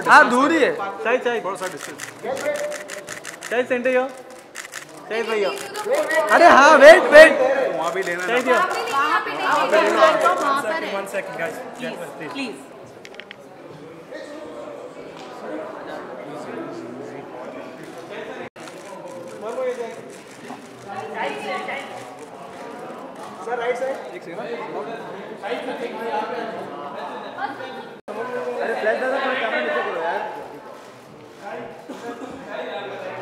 हाँ दूर ही है। सही सही सही सेंटर यो सही भैया। अरे हाँ वेट वेट वहाँ भी लेना सही दिया। One second guys please. Sir right side एक सेकंड। अरे फ्लैश दादा थोड़ा कैमरा नीचे करो यार।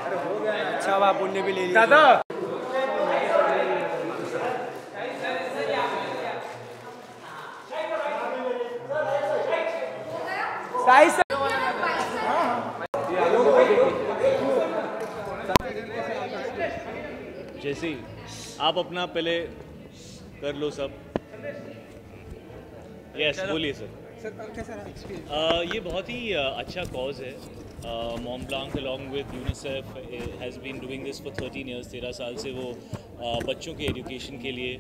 अरे हो गया ना। अच्छा आप पुण्य भी ले लिया दादा। साइज जैसे ही आप अपना पहले कर लो सब। यस बोलिए सर। ये बहुत ही अच्छा कॉज है। Mont Blanc along with UNICEF has been doing this for 13 years। 13 साल से वो बच्चों के एजुकेशन के लिए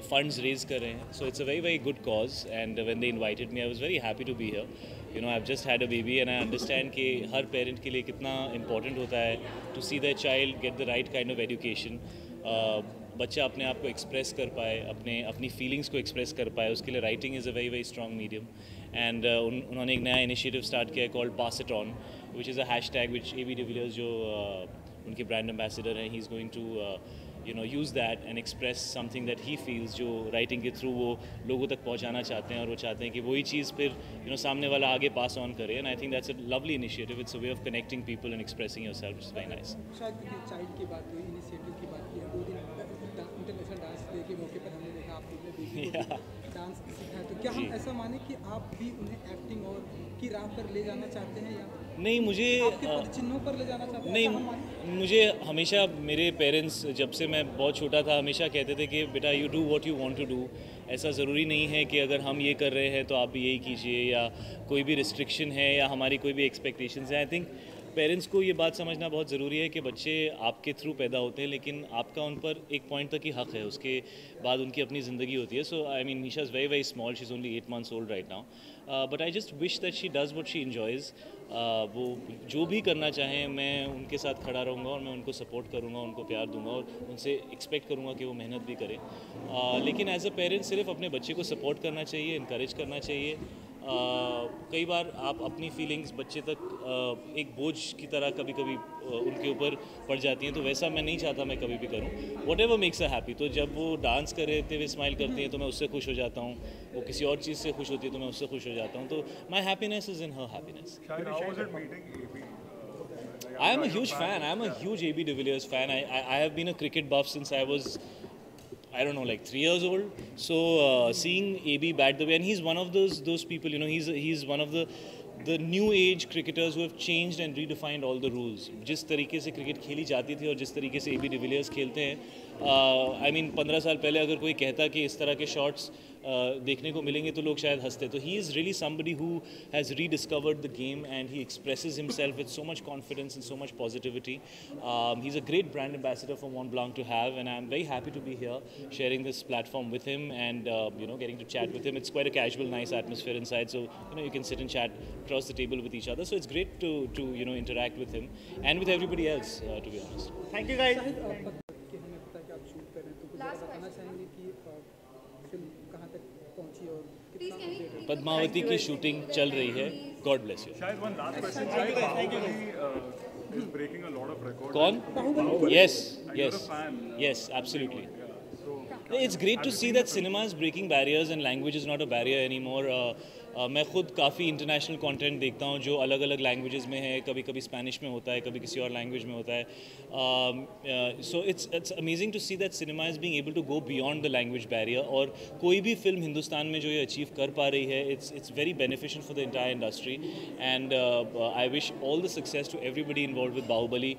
फंड्स रेज कर रहे हैं। So it's a very good cause and when they invited me I was very happy to be here. You know I have just had a baby and I understand कि हर parent के लिए कितना important होता है to see their child get the right kind of education. बच्चा अपने आप को एक्सप्रेस कर पाए, अपनी फीलिंग्स को एक्सप्रेस कर पाए, उसके लिए writing is a very strong medium. And उन्होंने एक नया इनिशिएटिव स्टार्ट किया है called pass it on, which is a hashtag which AB de Villiers जो उनके ब्रांड एम्बेसडर हैं, he is going to use that and express something that he feels, जो writing के थ्रू वो लोगों तक पहुंचाना चाहते हैं और वो चाहते हैं कि वही चीज़ फिर सामने वाला आगे पास ऑन करे। And I think that's a lovely initiative. It's a way of connecting people and expressing yourself. It's very nice. शायद चाइल्ड की बात हुई, इनिशिएटिव की बात की, 2 दिन इंटरनेशनल डांस डे के मौके पर हमने देखा आपने डांस सीखा है, तो क्या हम ऐसा माने कि आप भी उन्हें एक्टिंग और की राह पर ले जाना चाहते हैं या नहीं? मुझे आपके पदचिन्हों पर ले जाना चाहते हैं? नहीं, मुझे हमेशा मेरे पेरेंट्स जब से मैं बहुत छोटा था हमेशा कहते थे कि बेटा you do what you want to do. ऐसा ज़रूरी नहीं है कि अगर हम ये कर रहे हैं तो आप भी यही कीजिए, या कोई भी रिस्ट्रिक्शन है या हमारी कोई भी एक्सपेक्टेशंस हैं। आई थिंक पेरेंट्स को ये बात समझना बहुत ज़रूरी है कि बच्चे आपके थ्रू पैदा होते हैं, लेकिन आपका उन पर एक पॉइंट तक ही हक़ है, उसके बाद उनकी अपनी ज़िंदगी होती है। So I mean Nisha is very small, she is only 8 months old right now, but I just wish that she does what she enjoys. वो जो भी करना चाहें मैं उनके साथ खड़ा रहूँगा और मैं उनको सपोर्ट करूँगा, उनको प्यार दूंगा और उनसे एक्सपेक्ट करूँगा कि वो मेहनत भी करें। लेकिन एज अ पेरेंट सिर्फ अपने बच्चे को सपोर्ट करना चाहिए, इनकरेज करना चाहिए। कई बार आप अपनी फीलिंग्स बच्चे तक एक बोझ की तरह कभी कभी उनके ऊपर पड़ जाती हैं, तो वैसा मैं नहीं चाहता मैं कभी भी करूं। Whatever makes a happy. तो जब वो डांस करते हुए स्माइल करती हैं तो मैं उससे खुश हो जाता हूं, वो किसी और चीज़ से खुश होती है तो मैं उससे खुश हो जाता हूं। तो my happiness is in her happiness. I am a huge fan. I am a huge AB de Villiers fan. I have been a cricket buff since I was, I don't know, like 3 years old. So seeing AB bat the way, and he's one of those people, you know, he's one of the new age cricketers who have changed and redefined all the rules. जिस तरीके से cricket खेली जाती थी और जिस तरीके से AB de Villiers खेलते हैं, I mean 15 साल पहले अगर कोई कहता कि इस तरह के शॉट्स देखने को मिलेंगे तो लोग शायद हंसते। तो he is really somebody who has rediscovered the game and he expresses himself with so much confidence and so much positivity. He's a great brand ambassador for Mont Blanc to have, and I'm very happy to be here sharing this platform with him and getting to chat with him. It's quite a casual, nice atmosphere inside, so you can sit and chat across the table with each other. So it's great to interact with him and with everybody else, to be honest. Thank you guys. हमें पता है कि आप shoot कर रहे हैं, तो कुछ बताना चाहेंगे कि फिल्म कहाँ तक पहुँची और कितना? पद्मावती की शूटिंग चल रही है। God bless you. शायद one last question. Is breaking a lot of records. कौन? Yes, You're yes, a fan. yes, absolutely. It's great to see that cinema is breaking barriers and language is not a barrier anymore. मैं खुद काफ़ी international content देखता हूँ जो अलग अलग languages में है, कभी कभी स्पेनिश में होता है, कभी किसी और लैंग्वेज में होता है। So it's amazing to see that cinema is being able to go beyond the language barrier. और कोई भी फिल्म हिंदुस्तान में जो ये अचीव कर पा रही है, it's very beneficial for the entire industry. And I wish all the success to everybody involve with Baahubali.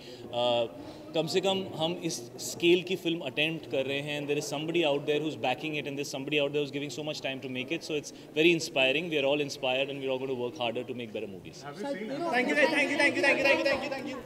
कम से कम हम इस स्केल की फिल्म अटेम्प्ट कर रहे हैं, there is somebody out there who is backing it and there is somebody out there who is giving so much time to make it. So it's very inspiring. We are all inspired and we're all going to work harder to make better movies. Have you seen? Thank you.